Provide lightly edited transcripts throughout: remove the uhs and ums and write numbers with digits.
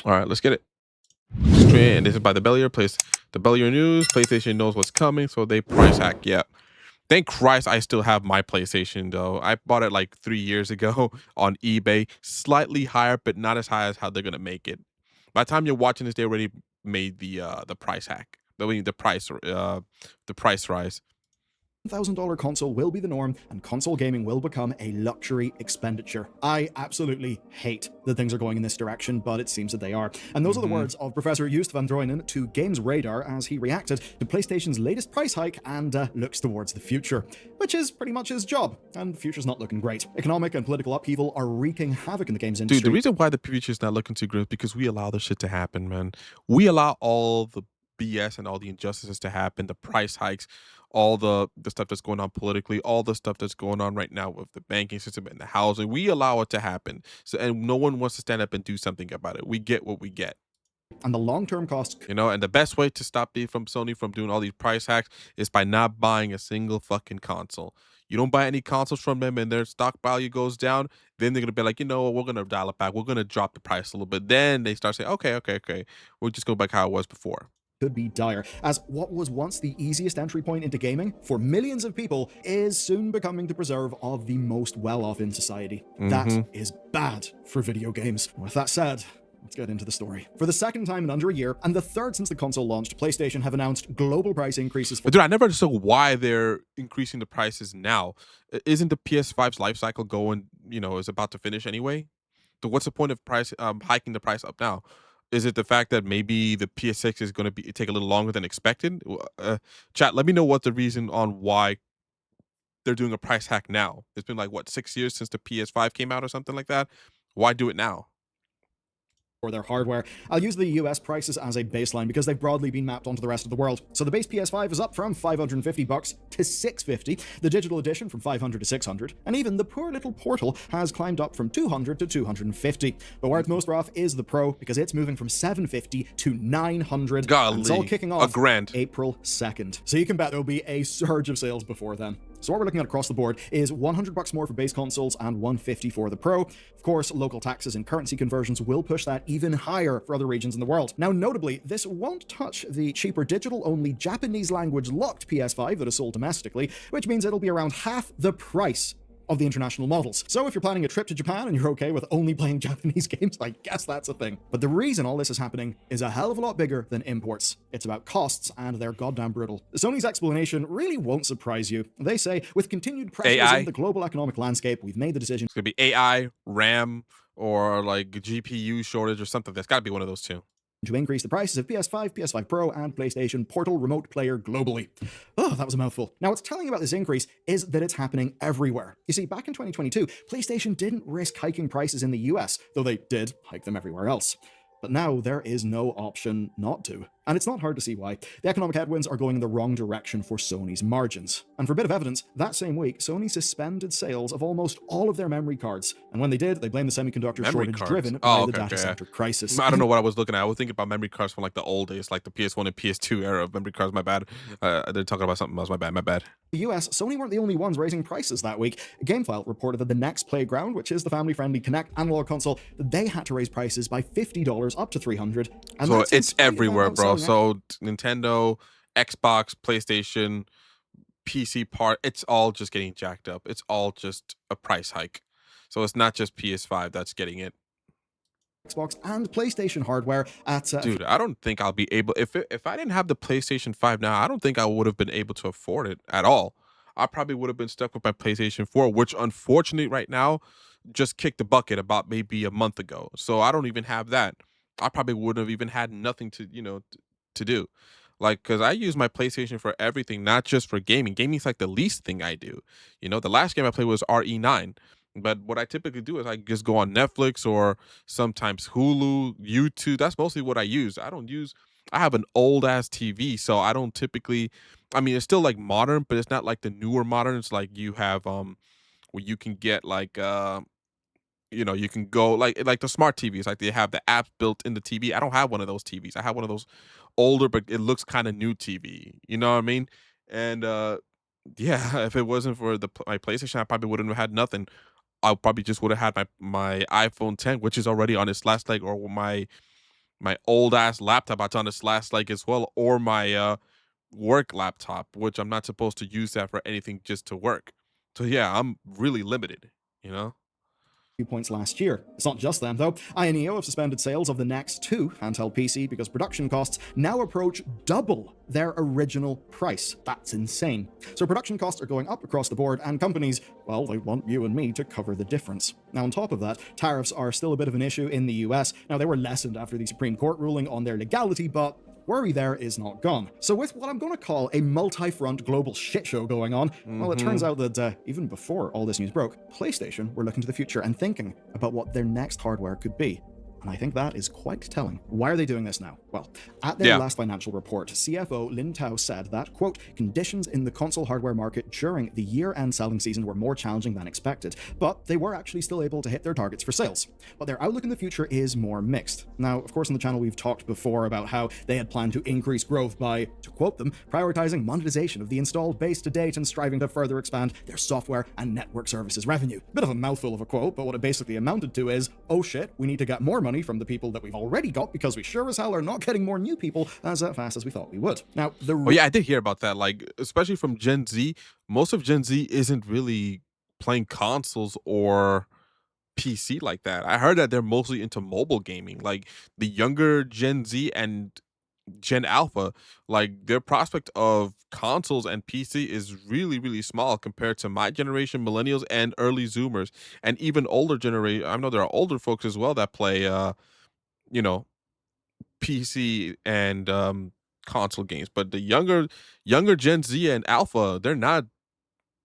All right, let's get it. Straight, and this is by the Belluar place. The Belluar News. PlayStation knows what's coming, so they price hack. Yeah. Thank Christ I still have my PlayStation though. I bought it like 3 years ago on eBay, slightly higher, but not as high as how they're gonna make it. By the time you're watching this, they already made the price hack. I mean the price rise. $1,000 console will be the norm, and console gaming will become a luxury expenditure. I absolutely hate that things are going in this direction, but it seems that they are. And those are the words of Professor Joost van Drooyen to Games Radar as he reacted to PlayStation's latest price hike and looks towards the future, which is pretty much his job, and the future's not looking great. Economic and political upheaval are wreaking havoc in the games industry. Dude, the reason why the future's not looking too good is because we allow this shit to happen, man. We allow all the BS and all the injustices to happen, the price hikes, all the stuff that's going on politically, all the stuff that's going on right now with the banking system and the housing. We allow it to happen. So and no one wants to stand up and do something about it. We get what we get. And the long-term costs, And the best way to stop from Sony from doing all these price hacks is by not buying a single fucking console. You don't buy any consoles from them and their stock value goes down, then they're gonna be like, we're gonna dial it back. We're gonna drop the price a little bit. Then they start saying, okay. We'll just go back how it was before. could be dire, as what was once the easiest entry point into gaming for millions of people is soon becoming the preserve of the most well-off in society. That is bad for video games. With that said, let's get into the story. For the second time in under a year, and the third since the console launched, PlayStation have announced global price increases for— Dude, I never understood why they're increasing the prices now. Isn't the PS5's life cycle going, is about to finish anyway? So what's the point of hiking the price up now? Is it the fact that maybe the PS6 is going to take a little longer than expected? Chat, let me know what the reason on why they're doing a price hack now. It's been like, what, 6 years since the PS5 came out or something like that? Why do it now? for their hardware. I'll use the US prices as a baseline because they've broadly been mapped onto the rest of the world. So the base PS5 is up from $550 to $650, the digital edition from $500 to $600, and even the poor little Portal has climbed up from $200 to $250. But where it's most rough is the Pro, because it's moving from $750 to $900. Golly, and it's all kicking off $1,000. April 2nd. So you can bet there'll be a surge of sales before then. So what we're looking at across the board is $100 more for base consoles and $150 for the Pro. Of course, local taxes and currency conversions will push that even higher for other regions in the world. Now, notably, this won't touch the cheaper digital-only Japanese language locked PS5 that is sold domestically, which means it'll be around half the price of the international models. So if you're planning a trip to Japan and you're okay with only playing Japanese games, I guess that's a thing. But the reason all this is happening is a hell of a lot bigger than imports. It's about costs, and they're goddamn brutal. Sony's explanation really won't surprise you. They say, with continued pressures in the global economic landscape, we've made the decision— It's gonna be AI, RAM, or like GPU shortage or something. That's gotta be one of those two— to increase the prices of PS5, PS5 Pro, and PlayStation Portal Remote Player globally. Oh, that was a mouthful. Now, what's telling about this increase is that it's happening everywhere. You see, back in 2022, PlayStation didn't risk hiking prices in the US, though they did hike them everywhere else. But now there is no option not to. And it's not hard to see why. The economic headwinds are going in the wrong direction for Sony's margins. And for a bit of evidence, that same week, Sony suspended sales of almost all of their memory cards. And when they did, they blamed the semiconductor shortage driven by the data center crisis. I don't know what I was looking at. I was thinking about memory cards from like the old days, like the PS1 and PS2 era of memory cards. My bad. They're talking about something else. My bad. The US, Sony weren't the only ones raising prices that week. GameFile reported that the Next Playground, which is the family-friendly Kinect analog console, they had to raise prices by $50 up to $300. And so it's everywhere, bro. So Nintendo, Xbox, PlayStation, PC part, it's all just getting jacked up. It's all just a price hike. So it's not just PS5 that's getting it. Xbox and PlayStation hardware at dude, I don't think I'll be able, if I didn't have the PlayStation 5 now, I don't think I would have been able to afford it at all. I probably would have been stuck with my PlayStation 4, which unfortunately right now just kicked the bucket about maybe a month ago. So I don't even have that. I probably wouldn't have even had nothing to, to do. Like, because I use my PlayStation for everything, not just for gaming. Gaming's like the least thing I do. The last game I played was RE9. But what I typically do is I just go on Netflix or sometimes Hulu, YouTube. That's mostly what I use. I have an old ass TV, so I don't typically, I mean, it's still like modern, but it's not like the newer modern. It's like you have, where you can get like, you can go like the smart TVs, like they have the apps built in the TV. I don't have one of those TVs. I have one of those older, but it looks kind of new TV. You know what I mean? And, yeah, if it wasn't for my PlayStation, I probably wouldn't have had nothing. I probably just would have had my iPhone 10, which is already on its last leg, or my my old ass laptop. It's on this last like as well, or my work laptop, which I'm not supposed to use that for anything just to work. So yeah, I'm really limited, you know? Points last year. It's not just them, though. INEO have suspended sales of the next two handheld PC because production costs now approach double their original price. That's insane. So production costs are going up across the board, and companies, well, they want you and me to cover the difference. Now, on top of that, tariffs are still a bit of an issue in the US. Now, they were lessened after the Supreme Court ruling on their legality, but worry there is not gone. So with what I'm going to call a multi-front global shit show going on, well, it turns Mhm. out that even before all this news broke, PlayStation were looking to the future and thinking about what their next hardware could be. And I think that is quite telling. Why are they doing this now? Well, at their Yeah. last financial report, CFO Lin Tao said that, quote, conditions in the console hardware market during the year-end selling season were more challenging than expected, but they were actually still able to hit their targets for sales. But their outlook in the future is more mixed. Now, of course, on the channel we've talked before about how they had planned to increase growth by, to quote them, prioritizing monetization of the installed base to date and striving to further expand their software and network services revenue. Bit of a mouthful of a quote, but what it basically amounted to is, oh shit, we need to get more money from the people that we've already got because we sure as hell are not getting more new people as fast as we thought we would. Now, Oh the yeah, I did hear about that. Like, especially from Gen Z, most of Gen Z isn't really playing consoles or PC like that. I heard that they're mostly into mobile gaming. Like the younger Gen Z and Gen Alpha, like their prospect of consoles and PC is really, really small compared to my generation, millennials and early Zoomers, and even older generation. I know there are older folks as well that play, you know, PC and console games. But the younger Gen Z and Alpha, they're not.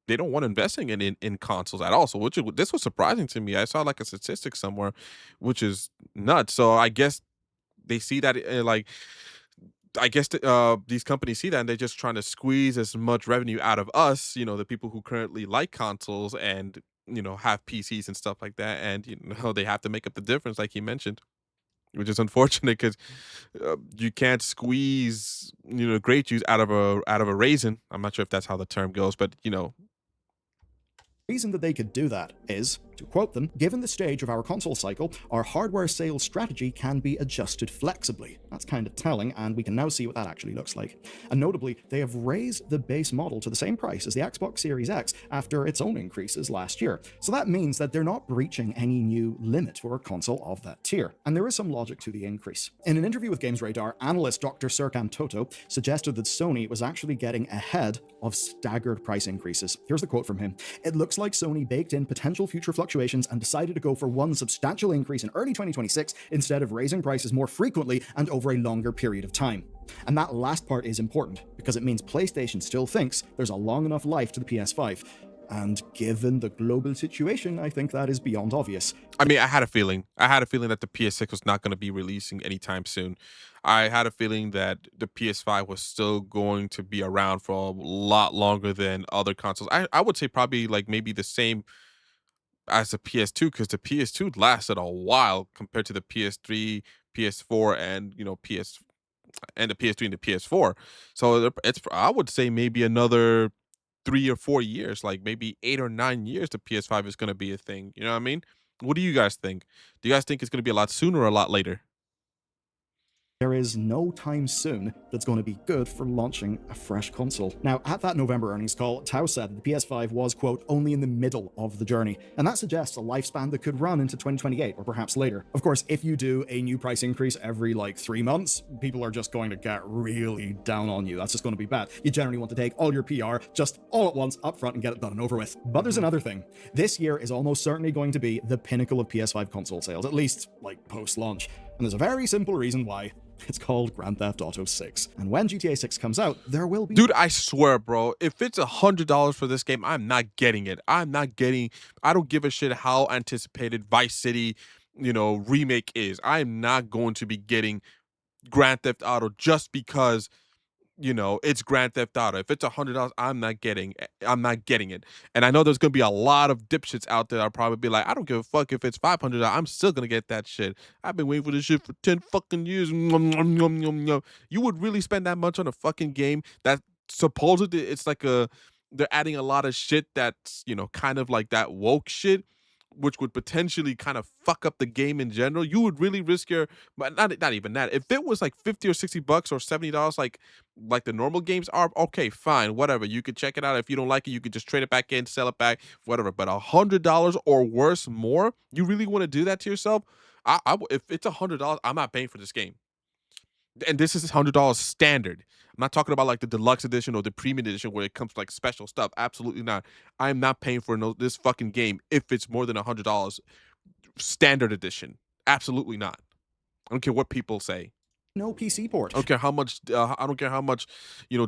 They don't want investing in consoles at all. So, this was surprising to me. I saw like a statistic somewhere, which is nuts. So, I guess they see that like I guess these companies see that and they're just trying to squeeze as much revenue out of us, the people who currently like consoles and have PCs and stuff like that, and they have to make up the difference, like you mentioned, which is unfortunate because you can't squeeze grape juice out of a raisin. I'm not sure if that's how the term goes, but reason that they could do that is, to quote them, given the stage of our console cycle, our hardware sales strategy can be adjusted flexibly. That's kind of telling, and we can now see what that actually looks like. And notably, they have raised the base model to the same price as the Xbox Series X after its own increases last year. So that means that they're not breaching any new limit for a console of that tier. And there is some logic to the increase. In an interview with Games Radar, analyst Dr. Serkan Toto suggested that Sony was actually getting ahead of staggered price increases. Here's the quote from him. It looks like Sony baked in potential future fluctuations and decided to go for one substantial increase in early 2026 instead of raising prices more frequently and over a longer period of time. And that last part is important because it means PlayStation still thinks there's a long enough life to the PS5. And given the global situation, I think that is beyond obvious. I mean, I had a feeling. I had a feeling that the PS6 was not going to be releasing anytime soon. I had a feeling that the PS5 was still going to be around for a lot longer than other consoles. I would say probably like maybe the same as the PS2 because the PS2 lasted a while compared to the PS3, PS4, and the PS3 and the PS4. So it's I would say maybe another 3 or 4 years, like maybe 8 or 9 years, the PS5 is going to be a thing. You know what I mean? What do you guys think? Do you guys think it's going to be a lot sooner or a lot later? There is no time soon that's going to be good for launching a fresh console. Now, at that November earnings call, Tao said that the PS5 was, quote, only in the middle of the journey. And that suggests a lifespan that could run into 2028 or perhaps later. Of course, if you do a new price increase every 3 months, people are just going to get really down on you. That's just going to be bad. You generally want to take all your PR just all at once up front and get it done and over with. But there's Mhm. another thing. This year is almost certainly going to be the pinnacle of PS5 console sales, at least post-launch. And there's a very simple reason why. It's called Grand Theft Auto 6. And when GTA 6 comes out, there will be Dude, I swear, bro, if it's $100 for this game, I'm not getting it. I don't give a shit how anticipated Vice City, remake is. I'm not going to be getting Grand Theft Auto just because it's Grand Theft Auto. If it's $100, I'm not getting it. And I know there's gonna be a lot of dipshits out there that'll probably be like, I don't give a fuck if it's $500. I'm still gonna get that shit. I've been waiting for this shit for 10 fucking years. Nom, nom, nom, nom, nom. You would really spend that much on a fucking game that supposedly it's like they're adding a lot of shit that's kind of like that woke shit which would potentially kind of fuck up the game in general, you would really risk your, but not even that. If it was like 50 or $60 or $70 like the normal games are, okay, fine, whatever. You could check it out. If you don't like it, you could just trade it back in, sell it back, whatever. But $100 or worse more, you really want to do that to yourself? If it's $100, I'm not paying for this game. And this is $100 standard. I'm not talking about like the deluxe edition or the premium edition where it comes like special stuff. Absolutely not. I'm not paying for this fucking game if it's more than $100 standard edition. Absolutely not. I don't care what people say. No PC port. I don't care how much. I don't care how much,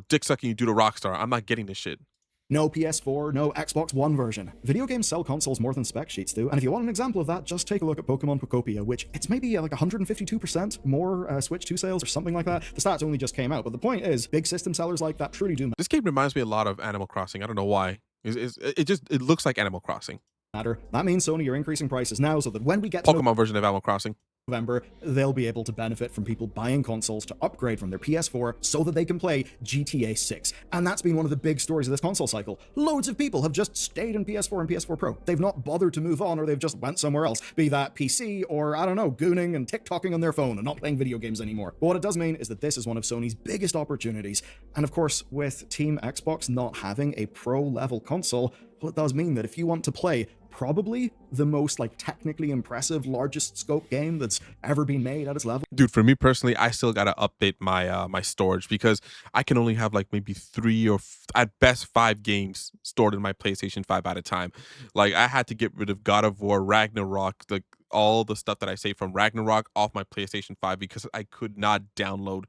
dick sucking you do to Rockstar. I'm not getting this shit. No PS4, no Xbox One version. Video games sell consoles more than spec sheets do, and if you want an example of that, just take a look at Pokemon Pocopia, which it's maybe like 152% more Switch 2 sales or something like that. The stats only just came out, but the point is, big system sellers like that truly do This game reminds me a lot of Animal Crossing. I don't know why. It looks like Animal Crossing. matter. That means Sony are increasing prices now so that when we get to Pokemon version of Animal Crossing. November, they'll be able to benefit from people buying consoles to upgrade from their PS4 so that they can play GTA 6. And that's been one of the big stories of this console cycle. Loads of people have just stayed in PS4 and PS4 Pro. They've not bothered to move on, or they've just went somewhere else, be that PC or, I don't know, gooning and TikToking on their phone and not playing video games anymore. But what it does mean is that this is one of Sony's biggest opportunities. And of course, with Team Xbox not having a pro-level console, well, it does mean that if you want to play probably the most like technically impressive, largest scope game that's ever been made at its level. Dude, for me personally, I still gotta update my storage because I can only have like maybe three or at best 5 games stored in my PlayStation 5 at a time. Like I had to get rid of God of War, Ragnarok, like all the stuff that I saved from Ragnarok off my PlayStation 5 because I could not download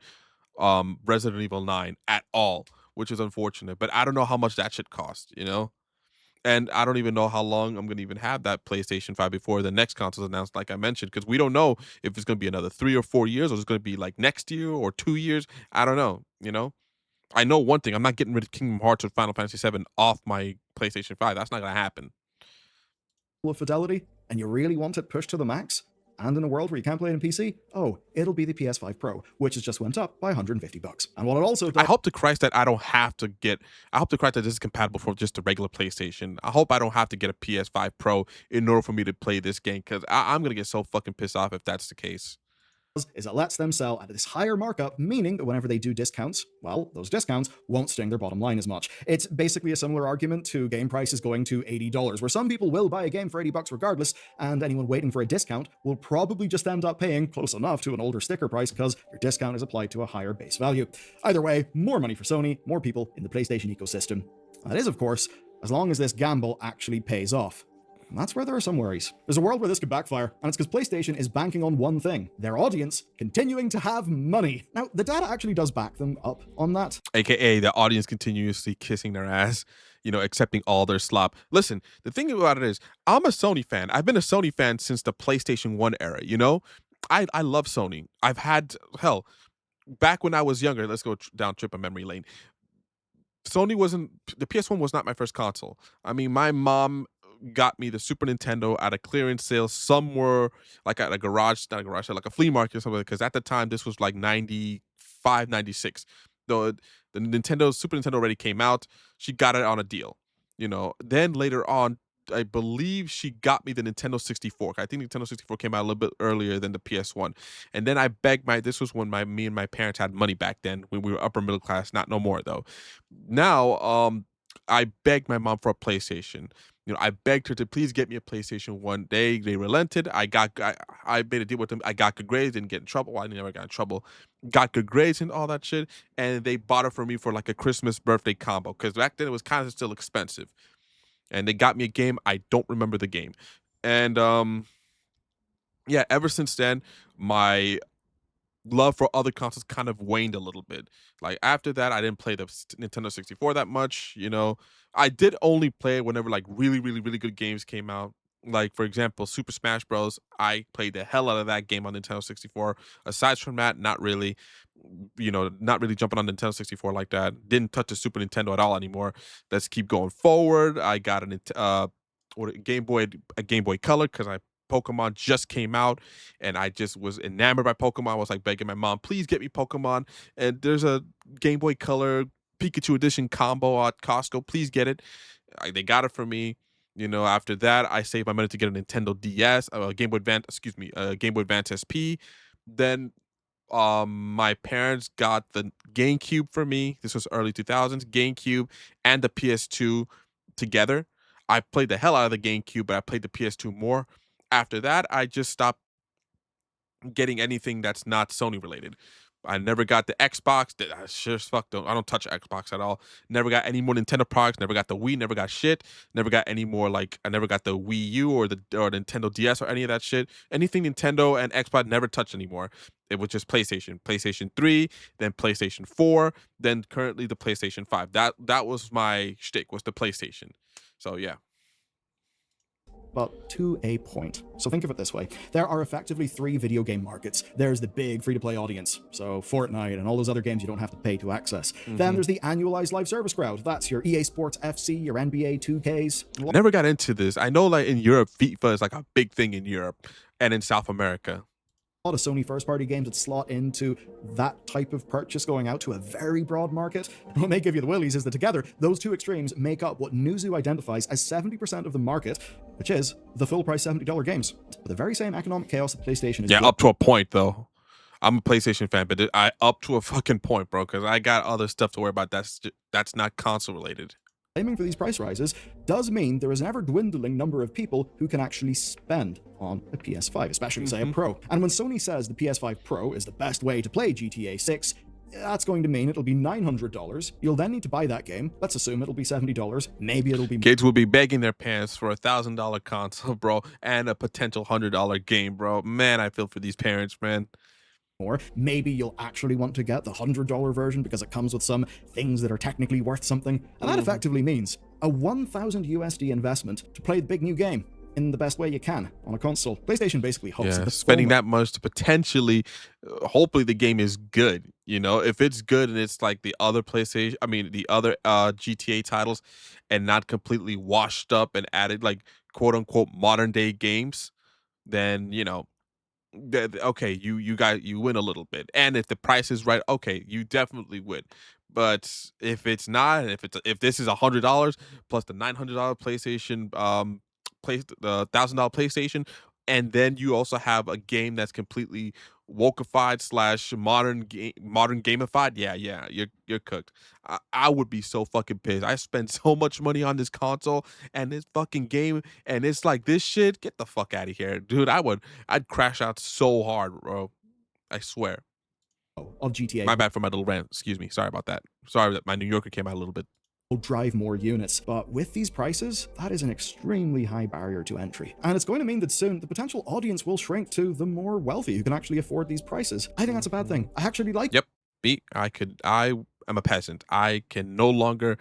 Resident Evil 9 at all, which is unfortunate. But I don't know how much that should cost. And I don't even know how long I'm gonna even have that PlayStation 5 before the next console is announced, like I mentioned, because we don't know if it's gonna be another 3 or 4 years, or it's gonna be like next year or 2 years. I don't know. I know one thing: I'm not getting rid of Kingdom Hearts or Final Fantasy 7 off my PlayStation 5. That's not gonna happen. Of fidelity, and you really want it pushed to the max, and in a world where you can't play it in PC, oh, it'll be the PS5 Pro, which has just went up by $150. And what it also I does hope to Christ that I don't have to get. I hope to Christ that this is compatible for just a regular PlayStation. I hope I don't have to get a PS5 Pro in order for me to play this game because I'm gonna get so fucking pissed off if that's the case. is it lets them sell at this higher markup, meaning that whenever they do discounts, well, those discounts won't sting their bottom line as much. It's basically a similar argument to game prices going to $80, where some people will buy a game for $80 regardless, and anyone waiting for a discount will probably just end up paying close enough to an older sticker price because your discount is applied to a higher base value. Either way, more money for Sony, more people in the PlayStation ecosystem. That is, of course, as long as this gamble actually pays off. And that's where there are some worries. There's a world where this could backfire, and it's because PlayStation is banking on one thing: their audience continuing to have money. Now, the data actually does back them up on that. AKA the audience continuously kissing their ass, accepting all their slop. Listen, the thing about it is, I'm a Sony fan. I've been a Sony fan since the PlayStation 1 era. I love Sony. I've had, hell, back when I was younger, let's go down trip of memory lane. The PS1 was not my first console. I mean, my mom got me the Super Nintendo at a clearance sale somewhere, like at a garage, not a garage sale, like a flea market or something, because at the time this was like 95, 96. The Super Nintendo already came out. She got it on a deal. Then later on, I believe she got me the Nintendo 64. I think Nintendo 64 came out a little bit earlier than the PS1. And then I begged this was when me and my parents had money back then, when we were upper middle class, not no more though. Now, I begged my mom for a PlayStation. I begged her to please get me a PlayStation one day. They relented. I made a deal with them. I got good grades, didn't get in trouble. Well, I never got in trouble. Got good grades and all that shit. And they bought it for me for like a Christmas birthday combo. Because back then it was kind of still expensive. And they got me a game. I don't remember the game. And yeah, ever since then, my love for other consoles kind of waned a little bit. Like after that, I didn't play the Nintendo 64 that much. I did only play it whenever like really, really, really good games came out. Like for example, Super Smash Bros. I played the hell out of that game on Nintendo 64. Aside from that, not really. Not really jumping on Nintendo 64 like that. Didn't touch the Super Nintendo at all anymore. Let's keep going forward. I got a Game Boy Color because Pokemon just came out, and I just was enamored by Pokemon. I was like begging my mom, please get me Pokemon. And there's a Game Boy Color Pikachu edition combo at Costco. Please get it. They got it for me. After that, I saved my money to get a Nintendo DS, Game Boy Advance, excuse me, Game Boy Advance SP. Then my parents got the GameCube for me. This was early 2000s, GameCube and the PS2 together. I played the hell out of the GameCube, but I played the PS2 more. After that, I just stopped getting anything that's not Sony related. I never got the Xbox. I sure as fuck don't. I don't touch Xbox at all. Never got any more Nintendo products. Never got the Wii. Never got shit. Never got any more like I never got the Wii U or Nintendo DS or any of that shit. Anything Nintendo and Xbox never touched anymore. It was just PlayStation, PlayStation 3, then PlayStation 4, then currently the PlayStation 5. That was my shtick, was the PlayStation. So yeah. but to a point. So think of it this way. There are effectively three video game markets. There's the big free-to-play audience, so Fortnite and all those other games you don't have to pay to access. Then hmm there's the annualized live service crowd. That's your EA Sports FC, your NBA 2Ks. Never got into this. I know like in Europe, FIFA is like a big thing in Europe and in South America. A lot of Sony first-party games that slot into that type of purchase going out to a very broad market. What may give you the willies is that together, those two extremes make up what Newzoo identifies as 70% of the market, which is the full-price $70 games. With the very same economic chaos that PlayStation is Yeah, up to a point though. I'm a PlayStation fan, but I up to a fucking point, bro, because I got other stuff to worry about. That's not console related. aiming for these price rises does mean there is an ever-dwindling number of people who can actually spend on a PS5, especially, say, a hmm Pro. And when Sony says the PS5 Pro is the best way to play GTA 6, that's going to mean it'll be $900. You'll then need to buy that game. Let's assume it'll be $70. Maybe it'll be Kids will be begging their parents for $1,000 console, bro, and a potential $100 game, bro. Man, I feel for these parents, man. more. Maybe you'll actually want to get the $100 version because it comes with some things that are technically worth something. And that Mhm. effectively means a 1,000 USD investment to play the big new game in the best way you can on a console. PlayStation basically hopes Yeah, that the spending format that much to potentially, hopefully the game is good. If it's good and it's like the other PlayStation, I mean the other GTA titles, and not completely washed up and added like quote unquote modern day games, then okay, you win a little bit, and if the price is right, okay, you definitely win. But if it's not, and if this is $100 plus the $900 PlayStation, the $1,000 PlayStation, and then you also have a game that's completely wokeified slash modern gamified, yeah, you're cooked. I would be so fucking pissed. I spend so much money on this console and this fucking game, and it's like this shit. Get the fuck out of here, dude. I'd crash out so hard, bro. I swear. of GTA My bad for my little rant. Excuse me. Sorry about that. Sorry that my New Yorker came out a little bit. will drive more units. But with these prices, that is an extremely high barrier to entry. And it's going to mean that soon the potential audience will shrink to the more wealthy who can actually afford these prices. I think that's a bad thing. I actually like Yep. Me. I am a peasant. I can no longer,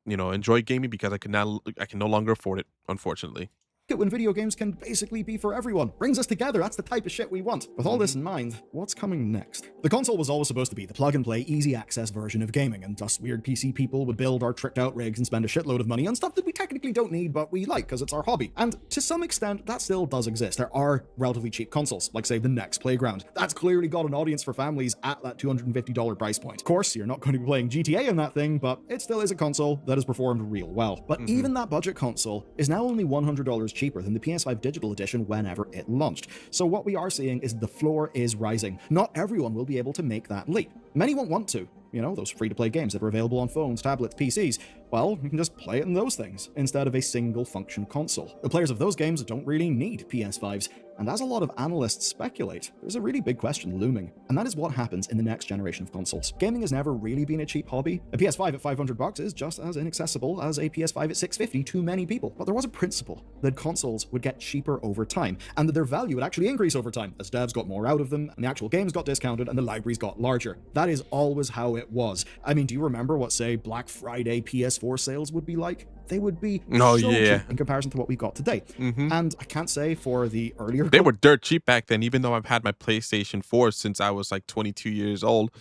enjoy gaming because I can no longer afford it, unfortunately. it when video games can basically be for everyone. Brings us together, that's the type of shit we want. With all this hmm in mind, what's coming next? The console was always supposed to be the plug-and-play, easy access version of gaming, and us weird PC people would build our tricked-out rigs and spend a shitload of money on stuff that we technically don't need, but we like because it's our hobby. And to some extent, that still does exist. There are relatively cheap consoles, like say the Next Playground. That's clearly got an audience for families at that $250 price point. Of course, you're not going to be playing GTA in that thing, but it still is a console that has performed real well. But hmm even that budget console is now only $100 cheaper than the PS5 digital edition whenever it launched. So what we are seeing is the floor is rising. Not everyone will be able to make that leap. Many won't want to. Those free-to-play games that are available on phones, tablets, PCs. Well, you can just play it in those things instead of a single-function console. The players of those games don't really need PS5s, and as a lot of analysts speculate, there's a really big question looming, and that is what happens in the next generation of consoles. Gaming has never really been a cheap hobby. A PS5 at $500 is just as inaccessible as a PS5 at $650 to many people. But there was a principle that consoles would get cheaper over time, and that their value would actually increase over time as devs got more out of them, and the actual games got discounted, and the libraries got larger. That is always how it was. I mean, do you remember what, say, Black Friday PS4 sales would be like? They would be Oh so yeah. cheap in comparison to what we've got today. hmm And I can't say for the earlier They were dirt cheap back then. Even though I've had my PlayStation 4 since I was like 22 years old,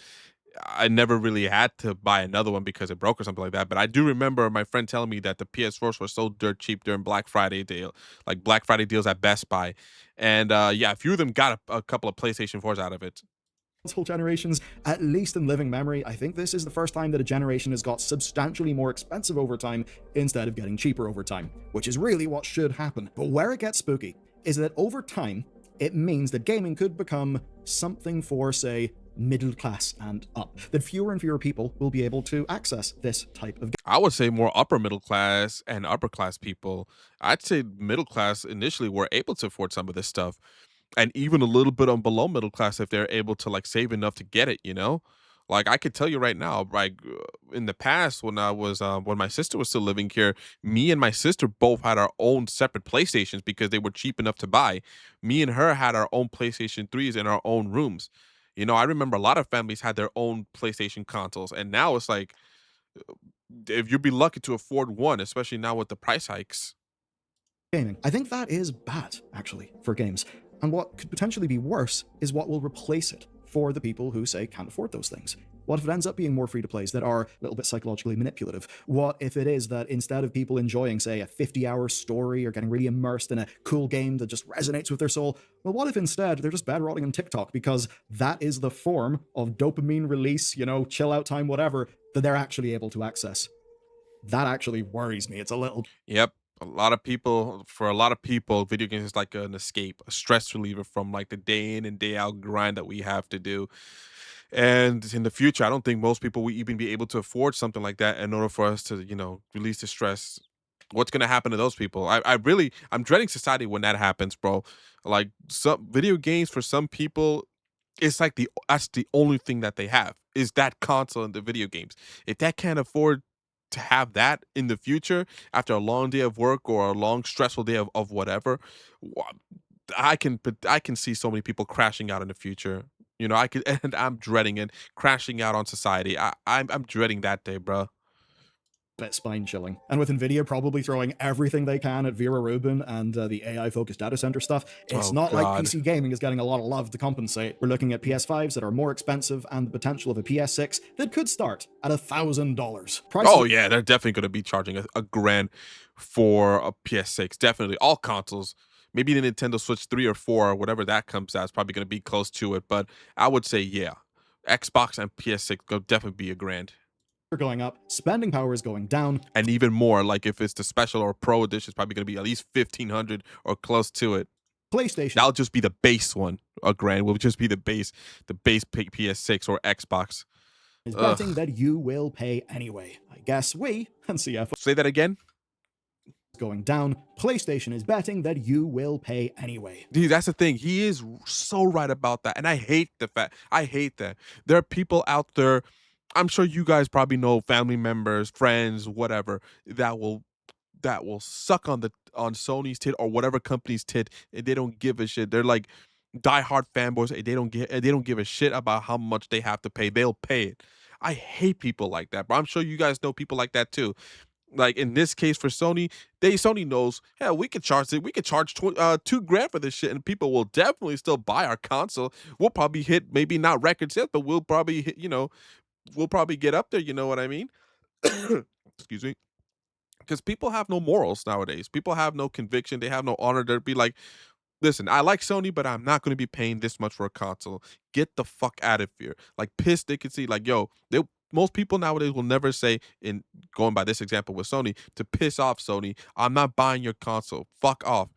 I never really had to buy another one because it broke or something like that. But I do remember my friend telling me that the PS4s were so dirt cheap during Black Friday deal, like Black Friday deals at Best Buy, and yeah, a few of them got a couple of PlayStation 4s out of it. console generations, at least in living memory, I think this is the first time that a generation has got substantially more expensive over time instead of getting cheaper over time, which is really what should happen. But where it gets spooky is that over time, it means that gaming could become something for, say, middle class and up, that fewer and fewer people will be able to access this type of I would say more upper middle class and upper class people. I'd say middle class initially were able to afford some of this stuff, and even a little bit on below middle class if they're able to like save enough to get it. Like I could tell you right now, like in the past when when my sister was still living here, me and my sister both had our own separate PlayStations because they were cheap enough to buy. Me and her had our own PlayStation 3s in our own rooms. I remember a lot of families had their own PlayStation consoles, and now it's like if you'd be lucky to afford one, especially now with the price hikes. gaming. I think that is bad, actually, for games. And what could potentially be worse is what will replace it for the people who, say, can't afford those things. What if it ends up being more free to plays that are a little bit psychologically manipulative? What if it is that instead of people enjoying, say, a 50-hour story or getting really immersed in a cool game that just resonates with their soul, well, what if instead they're just bed rotting on TikTok because that is the form of dopamine release, chill out time, whatever, that they're actually able to access? That actually worries me. It's a little Yep. For a lot of people, video games is like an escape, a stress reliever from like the day in and day out grind that we have to do. And in the future, I don't think most people will even be able to afford something like that in order for us to, release the stress. What's gonna happen to those people? I'm dreading society when that happens, bro. Like some video games for some people, it's like that's the only thing that they have is that console and the video games. If that can't afford to have that in the future after a long day of work or a long stressful day of whatever, wha- I can see so many people crashing out in the future. I could, and I'm dreading it, crashing out on society. I'm dreading that day, bro. bit spine chilling. And with Nvidia probably throwing everything they can at Vera Rubin and the AI focused data center stuff, it's Oh not like God. PC gaming is getting a lot of love to compensate. We're looking at PS5s that are more expensive and the potential of a PS6 that could start at $1,000. Prices Oh yeah, they're definitely going to be charging a grand for a PS6. Definitely, all consoles. Maybe the Nintendo Switch 3 or 4 or whatever that comes out is probably going to be close to it. But I would say yeah, Xbox and PS6 will definitely be a grand, are going up, spending power is going down. and even more. Like if it's the special or pro edition, it's probably going to be at least 1,500 or close to it. PlayStation That'll just be the base one. A grand will just be the base PS6 or Xbox. is betting Ugh. that you will pay anyway. I guess we and CFO Say that again. going down. PlayStation is betting that you will pay anyway. Dude, that's the thing. He is so right about that. And I hate that. There are people out there, I'm sure you guys probably know family members, friends, whatever, that will suck on Sony's tit or whatever company's tit, and they don't give a shit. They're like diehard fanboys, and they don't give a shit about how much they have to pay. They'll pay it. I hate people like that, but I'm sure you guys know people like that too. Like in this case for Sony, Sony knows, hell, we could charge it. We could charge 2 grand for this shit, and people will definitely still buy our console. We'll probably hit maybe not record sales, but we'll probably hit, we'll probably get up there. You know what I mean? Excuse me. Because people have no morals nowadays. People have no conviction. They have no honor. They'd be like, listen, I like Sony, but I'm not going to be paying this much for a console. Get the fuck out of here. Like pissed, they could see like, yo, most people nowadays will never say, in going by this example with Sony, to piss off Sony, I'm not buying your console. Fuck off.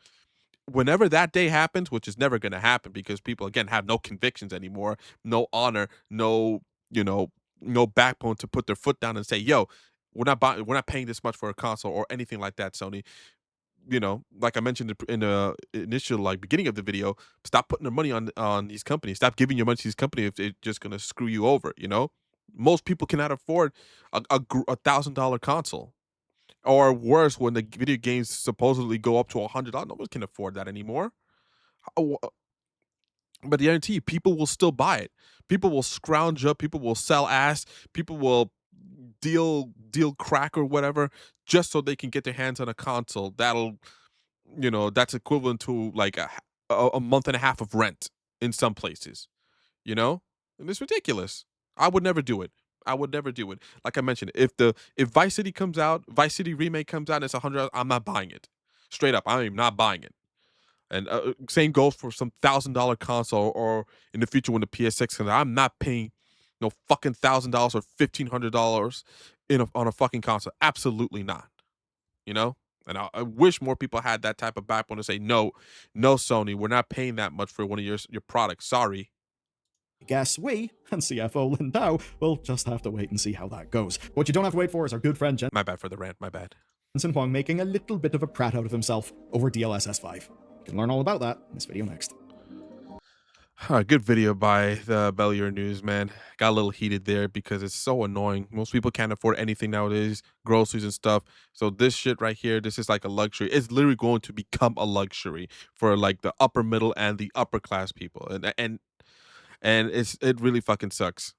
Whenever that day happens, which is never going to happen because people again have no convictions anymore, no honor, you know, no backbone to put their foot down and say, yo, we're not paying this much for a console or anything like that, Sony. Like I mentioned in the initial like beginning of the video, stop putting their money on these companies. Stop giving your money to these companies if they're just gonna screw you over. Most people cannot afford $1,000 console, or worse, when the video games supposedly go up to $100. No one can afford that anymore. How- But the guarantee you, people will still buy it. People will scrounge up. People will sell ass. People will deal crack or whatever just so they can get their hands on a console that's equivalent to like a month and a half of rent in some places, you know? And it's ridiculous. I would never do it. I would never do it. Like I mentioned, if Vice City comes out, Vice City remake comes out and it's $100, I'm not buying it. Straight up, I am not buying it. And same goes for some $1,000 console, or in the future when the PS6 comes out, I'm not paying no fucking $1,000 or $1,500 on a fucking console. Absolutely not. You know? And I wish more people had that type of backbone to say, no, no, Sony, we're not paying that much for one of your products. Sorry. Guess we and CFO Lin Dao will just have to wait and see how that goes. What you don't have to wait for is our good friend My bad for the rant. My bad. Jensen Huang making a little bit of a prat out of himself over DLSS 5. You can learn all about that in this video next. Good video by the Belluar News, man. Got a little heated there because it's so annoying. Most people can't afford anything nowadays, groceries and stuff. So this shit right here, this is like a luxury. It's literally going to become a luxury for like the upper middle and the upper class people. And it really fucking sucks.